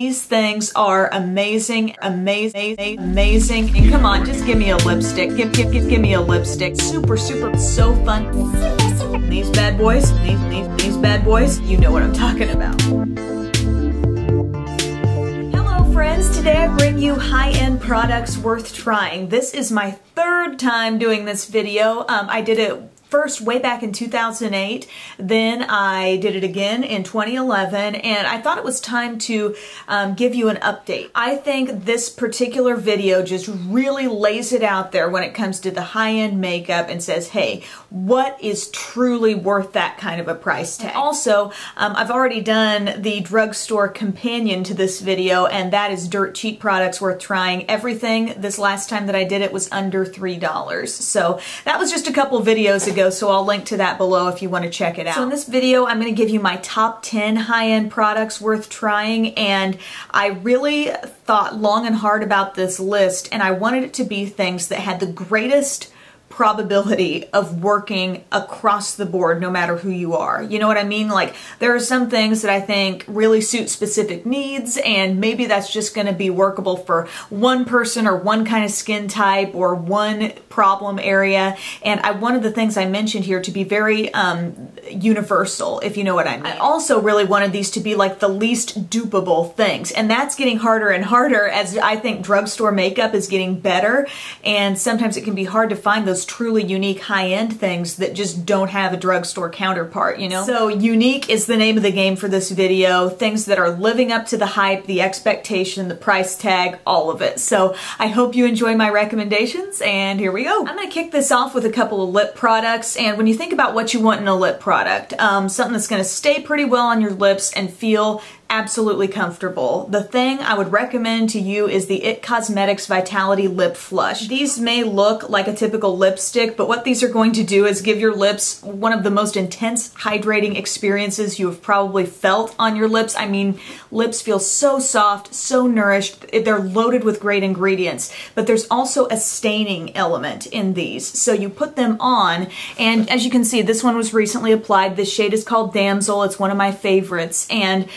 These things are amazing, amazing, amazing. And come on, just give me a lipstick. Give me a lipstick. Super, so fun. These bad boys, these bad boys, you know what I'm talking about. Hello friends, today I bring you high-end products worth trying. This is my third time doing this video. I did it first way back in 2008, then I did it again in 2011, and I thought it was time to give you an update. I think this particular video just really lays it out there when it comes to the high-end makeup and says, hey, what is truly worth that kind of a price tag? Also, I've already done the drugstore companion to this video, and that is dirt cheap products worth trying. Everything this last time that I did it was under $3. So that was just a couple videos ago. So I'll link to that below if you want to check it out. So in this video, I'm going to give you my top 10 high-end products worth trying, and I really thought long and hard about this list, and I wanted it to be things that had the greatest probability of working across the board no matter who you are. You know what I mean? Like, there are some things that I think really suit specific needs, and maybe that's just going to be workable for one person or one kind of skin type or one problem area, and I wanted the things I mentioned here to be very universal, if you know what I mean. I also really wanted these to be like the least dupable things, and that's getting harder and harder as I think drugstore makeup is getting better, and sometimes it can be hard to find those truly unique high-end things that just don't have a drugstore counterpart, you know? So unique is the name of the game for this video. Things that are living up to the hype, the expectation, the price tag, all of it. So I hope you enjoy my recommendations, and here we go. I'm gonna kick this off with a couple of lip products, and when you think about what you want in a lip product, something that's gonna stay pretty well on your lips and feel absolutely comfortable. The thing I would recommend to you is the IT Cosmetics Vitality Lip Flush. These may look like a typical lipstick, but what these are going to do is give your lips one of the most intense hydrating experiences you have probably felt on your lips. I mean, lips feel so soft, so nourished. They're loaded with great ingredients, but there's also a staining element in these. So you put them on, and as you can see, this one was recently applied. This shade is called Damsel. It's one of my favorites, and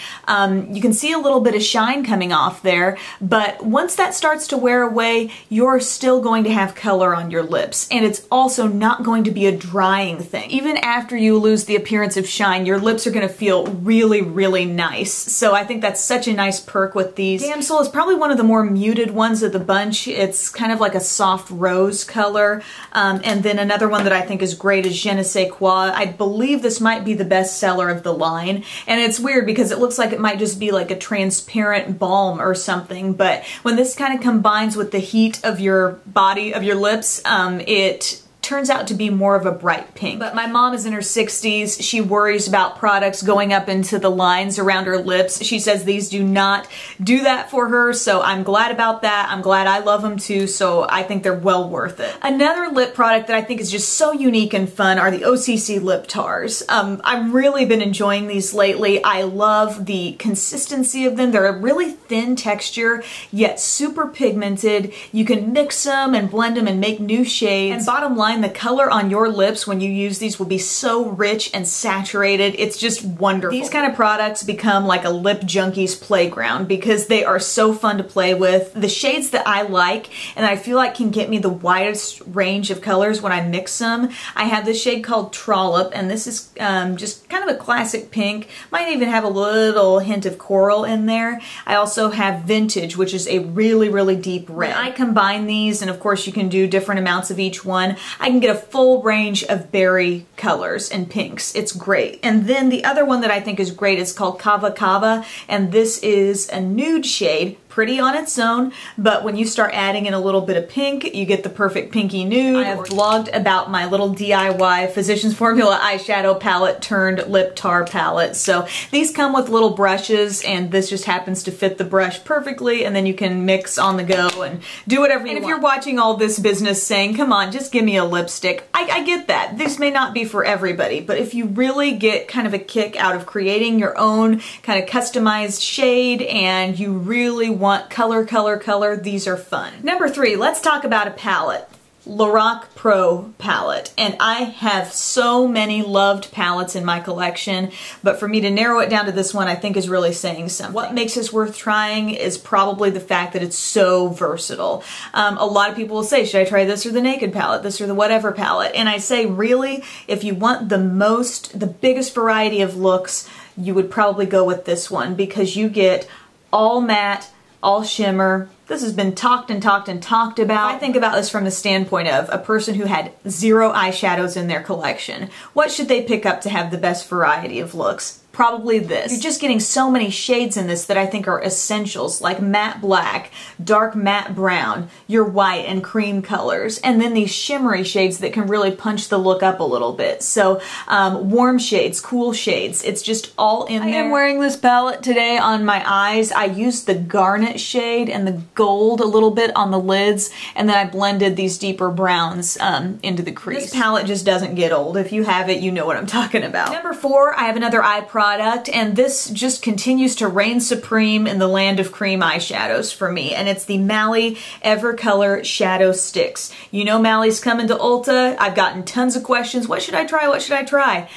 you can see a little bit of shine coming off there, but once that starts to wear away, you're still going to have color on your lips, and it's also not going to be a drying thing. Even after you lose the appearance of shine, your lips are going to feel really, really nice. So I think that's such a nice perk with these. Damsel is probably one of the more muted ones of the bunch. It's kind of like a soft rose color, and then another one that I think is great is Je ne sais quoi. I believe this might be the best seller of the line, and it's weird because it looks like it might just be like a transparent balm or something, but when this kind of combines with the heat of your body, of your lips, it turns out to be more of a bright pink. But my mom is in her 60s. She worries about products going up into the lines around her lips. She says these do not do that for her, so I'm glad about that. I'm glad I love them too, so I think they're well worth it. Another lip product that I think is just so unique and fun are the OCC lip tars. I've really been enjoying these lately. I love the consistency of them. They're a really thin texture, yet super pigmented. You can mix them and blend them and make new shades. And bottom line, the color on your lips when you use these will be so rich and saturated. It's just wonderful. These kind of products become like a lip junkie's playground because they are so fun to play with. The shades that I like and I feel like can get me the widest range of colors when I mix them. I have this shade called Trollop, and this is just kind of a classic pink. Might even have a little hint of coral in there. I also have Vintage, which is a really, really deep red. When I combine these, and of course you can do different amounts of each one, I can get a full range of berry colors and pinks. It's great. And then the other one that I think is great is called Kava, and this is a nude shade. Pretty on its own, but when you start adding in a little bit of pink, you get the perfect pinky nude. I have vlogged about my little DIY Physicians Formula eyeshadow palette turned lip tar palette. So these come with little brushes, and this just happens to fit the brush perfectly, and then you can mix on the go and do whatever you want. And if you're watching all this business saying, come on, just give me a lipstick, I get that. This may not be for everybody, but if you really get kind of a kick out of creating your own kind of customized shade and you really want color, these are fun. Number 3, let's talk about a palette. LORAC Pro Palette, and I have so many loved palettes in my collection, but for me to narrow it down to this one I think is really saying something. What makes this worth trying is probably the fact that it's so versatile. A lot of people will say, should I try this or the Naked palette, this or the whatever palette, and I say really, if you want the biggest variety of looks, you would probably go with this one because you get all matte, all shimmer. This has been talked and talked and talked about. I think about this from the standpoint of a person who had 0 eyeshadows in their collection. What should they pick up to have the best variety of looks? Probably this. You're just getting so many shades in this that I think are essentials, like matte black, dark matte brown, your white and cream colors, and then these shimmery shades that can really punch the look up a little bit. So warm shades, cool shades, it's just all in there. I am wearing this palette today on my eyes. I used the garnet shade and the gold a little bit on the lids, and then I blended these deeper browns into the crease. This palette just doesn't get old. If you have it, you know what I'm talking about. Number 4, I have another eye product, and this just continues to reign supreme in the land of cream eyeshadows for me, and it's the Mally Evercolor Shadow Sticks. You know Mally's coming to Ulta. I've gotten tons of questions. What should I try? What should I try?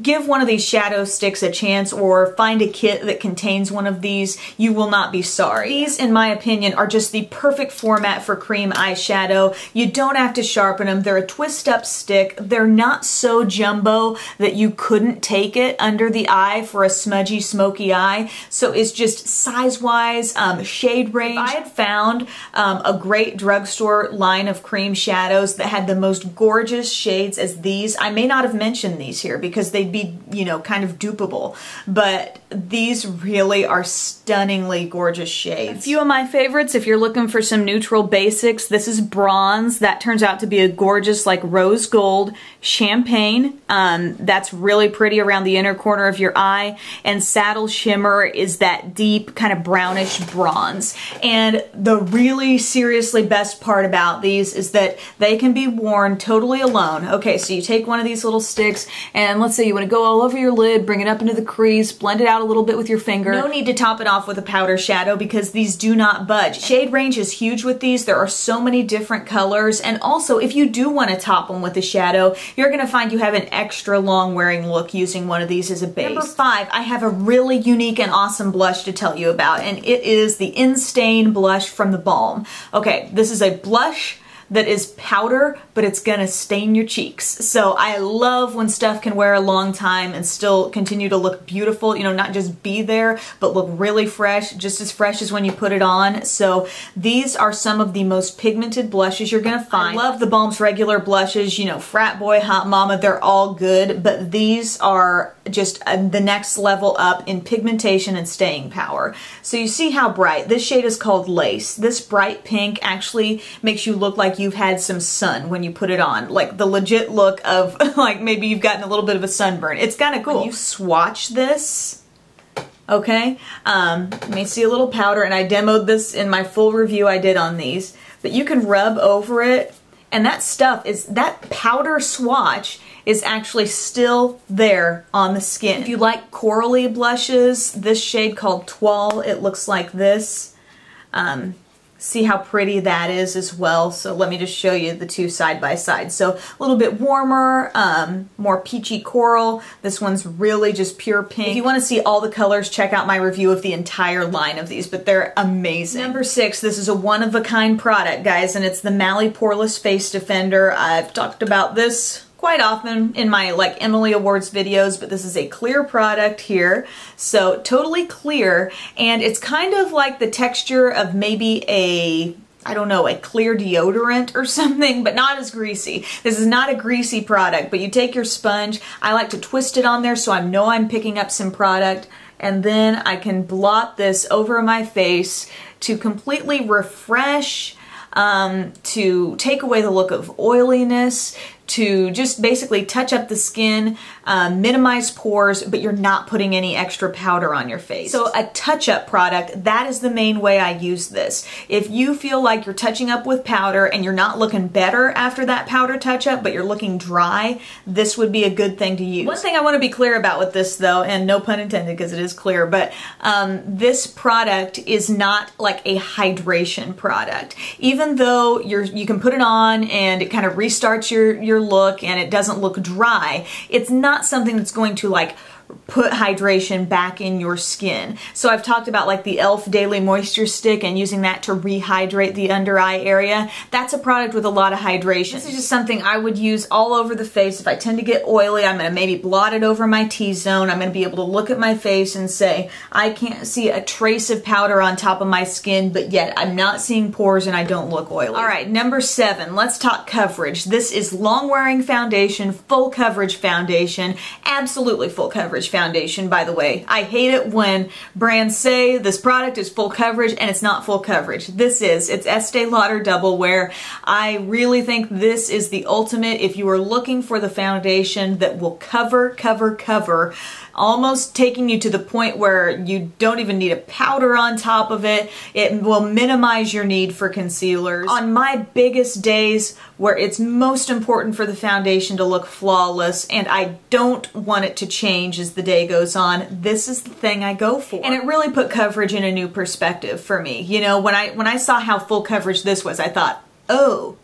Give one of these shadow sticks a chance, or find a kit that contains one of these. You will not be sorry. These, in my opinion, are just the perfect format for cream eyeshadow. You don't have to sharpen them. They're a twist up stick. They're not so jumbo that you couldn't take it under the eye for a smudgy, smoky eye. So it's just size-wise, shade range. If I had found a great drugstore line of cream shadows that had the most gorgeous shades as these, I may not have mentioned these here because they'd be, you know, kind of dupable, but these really are stunningly gorgeous shades. A few of my favorites, if you're looking for some neutral basics, this is Bronze. That turns out to be a gorgeous, like, rose gold. Champagne, that's really pretty around the inner corner of your eye, and Saddle Shimmer is that deep kind of brownish bronze. And the really seriously best part about these is that they can be worn totally alone. Okay, so you take one of these little sticks, and let's say you want to go all over your lid, bring it up into the crease, blend it out a little bit with your finger. No need to top it off with a powder shadow because these do not budge. Shade range is huge with these. There are so many different colors, and also if you do want to top them with a shadow, you're going to find you have an extra long wearing look using one of these as a base. Number 5, I have a really unique and awesome blush to tell you about, and it is the Instain blush from the Balm. Okay, this is a blush that is powder, but it's gonna stain your cheeks. So I love when stuff can wear a long time and still continue to look beautiful, you know, not just be there, but look really fresh, just as fresh as when you put it on. So these are some of the most pigmented blushes you're gonna find. I love the Balm's regular blushes, you know, Frat Boy, Hot Mama, they're all good, but these are just the next level up in pigmentation and staying power. So you see how bright. This shade is called Lace. This bright pink actually makes you look like you've had some sun when you put it on. Like the legit look of like maybe you've gotten a little bit of a sunburn. It's kind of cool. When you swatch this, okay, you may see a little powder, and I demoed this in my full review I did on these, but you can rub over it, and that stuff is, that powder swatch is actually still there on the skin. If you like corally blushes, this shade called Toile, it looks like this. See how pretty that is as well. So let me just show you the two side by side. So a little bit warmer, more peachy coral. This one's really just pure pink. If you want to see all the colors, check out my review of the entire line of these, but they're amazing. Number 6, this is a one-of-a-kind product, guys, and it's the Mally Poreless Face Defender. I've talked about this quite often in my like Emily Awards videos, but this is a clear product here. So totally clear, and it's kind of like the texture of maybe a, I don't know, a clear deodorant or something, but not as greasy. This is not a greasy product, but you take your sponge. I like to twist it on there so I know I'm picking up some product, and then I can blot this over my face to completely refresh, to take away the look of oiliness, to just basically touch up the skin, minimize pores, but you're not putting any extra powder on your face. So a touch-up product, that is the main way I use this. If you feel like you're touching up with powder and you're not looking better after that powder touch-up, but you're looking dry, this would be a good thing to use. One thing I want to be clear about with this though, and no pun intended because it is clear, but this product is not like a hydration product. Even though you can put it on and it kind of restarts your look and it doesn't look dry, it's not something that's going to like put hydration back in your skin. So I've talked about like the e.l.f. Daily Moisture Stick and using that to rehydrate the under eye area. That's a product with a lot of hydration. This is just something I would use all over the face. If I tend to get oily, I'm going to maybe blot it over my T-zone. I'm going to be able to look at my face and say, I can't see a trace of powder on top of my skin, but yet I'm not seeing pores and I don't look oily. All right, number 7, let's talk coverage. This is long-wearing foundation, full coverage foundation, absolutely full coverage foundation, by the way. I hate it when brands say this product is full coverage and it's not full coverage. It's Estee Lauder Double Wear. I really think this is the ultimate if you are looking for the foundation that will cover, almost taking you to the point where you don't even need a powder on top of it. It will minimize your need for concealers. On my biggest days where it's most important for the foundation to look flawless and I don't want it to change as the day goes on, this is the thing I go for. And it really put coverage in a new perspective for me. You know, when I saw how full coverage this was, I thought, oh,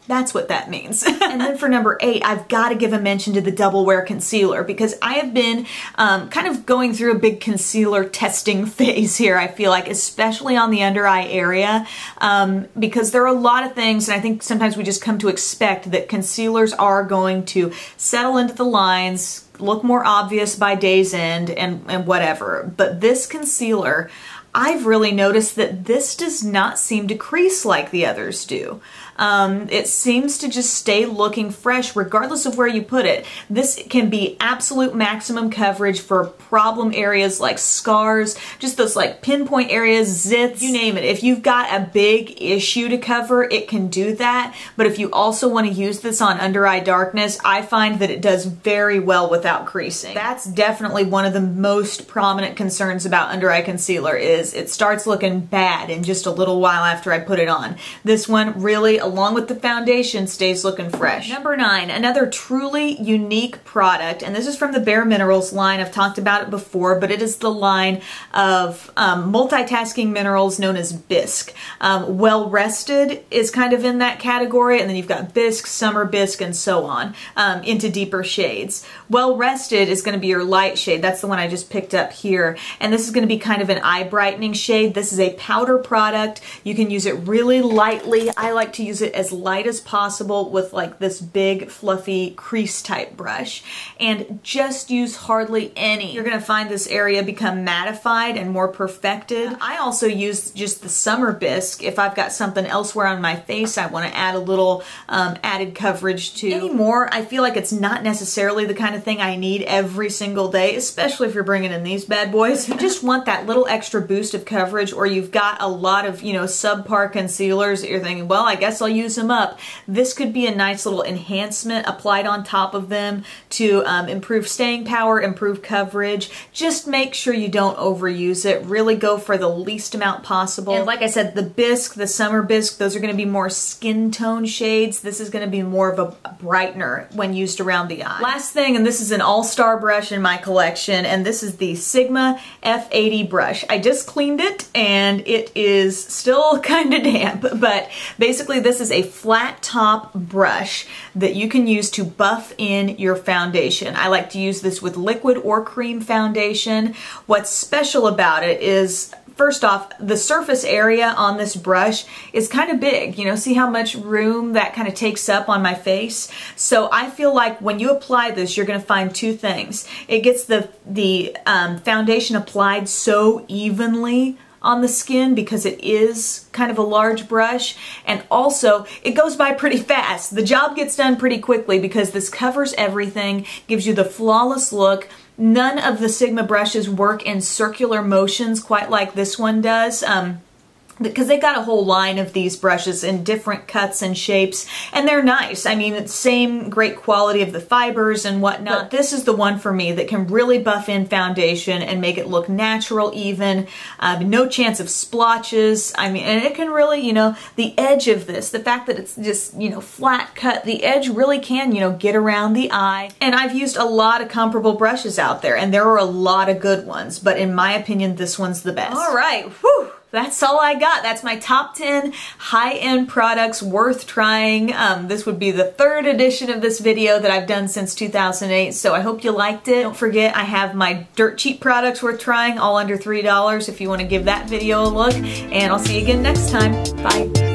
that's what that means. And then for number 8, I've got to give a mention to the Double Wear Concealer because I have been kind of going through a big concealer testing phase here, I feel like, especially on the under eye area, because there are a lot of things, and I think sometimes we just come to expect that concealers are going to settle into the lines, look more obvious by day's end, and whatever. But this concealer, I've really noticed that this does not seem to crease like the others do. It seems to just stay looking fresh regardless of where you put it. This can be absolute maximum coverage for problem areas like scars, just those like pinpoint areas, zits, you name it. If you've got a big issue to cover, it can do that. But if you also want to use this on under eye darkness, I find that it does very well without creasing. That's definitely one of the most prominent concerns about under eye concealer is it starts looking bad in just a little while after I put it on. This one really, along with the foundation, stays looking fresh. Number 9, another truly unique product, and this is from the Bare Minerals line. I've talked about it before, but it is the line of multitasking minerals known as Bisque. Well Rested is kind of in that category, and then you've got Bisque, Summer Bisque, and so on, into deeper shades. Well Rested is going to be your light shade. That's the one I just picked up here, and this is going to be kind of an eye brightening shade. This is a powder product. You can use it really lightly. I like to use it as light as possible with like this big fluffy crease type brush, and just use hardly any. You're going to find this area become mattified and more perfected. I also use just the Summer Bisque if I've got something elsewhere on my face I want to add a little added coverage to. Anymore, I feel like it's not necessarily the kind of thing I need every single day, especially if you're bringing in these bad boys. If you just want that little extra boost of coverage, or you've got a lot of, you know, subpar concealers that you're thinking, well, I guess I'll use them up. This could be a nice little enhancement applied on top of them to improve staying power, improve coverage. Just make sure you don't overuse it. Really go for the least amount possible. And like I said, the Bisque, the Summer Bisque, those are going to be more skin tone shades. This is going to be more of a brightener when used around the eye. Last thing, and this is an all-star brush in my collection, and this is the Sigma F80 brush. I just cleaned it and it is still kind of damp, but basically this is a flat top brush that you can use to buff in your foundation. I like to use this with liquid or cream foundation. What's special about it is, first off, the surface area on this brush is kind of big. You know, see how much room that kind of takes up on my face? So I feel like when you apply this, you're going to find two things. It gets the foundation applied so evenly on the skin because it is kind of a large brush, and also it goes by pretty fast. The job gets done pretty quickly because this covers everything, gives you the flawless look. None of the Sigma brushes work in circular motions quite like this one does. because they got a whole line of these brushes in different cuts and shapes, and they're nice. I mean, it's same great quality of the fibers and whatnot. But this is the one for me that can really buff in foundation and make it look natural even. No chance of splotches. I mean, and it can really, you know, the edge of this, the fact that it's just, you know, flat cut, the edge really can, you know, get around the eye. And I've used a lot of comparable brushes out there, and there are a lot of good ones, but in my opinion, this one's the best. All right, whew. That's all I got. That's my top 10 high-end products worth trying. This would be the third edition of this video that I've done since 2008, so I hope you liked it. Don't forget, I have my dirt cheap products worth trying, all under $3 if you want to give that video a look, and I'll see you again next time. Bye.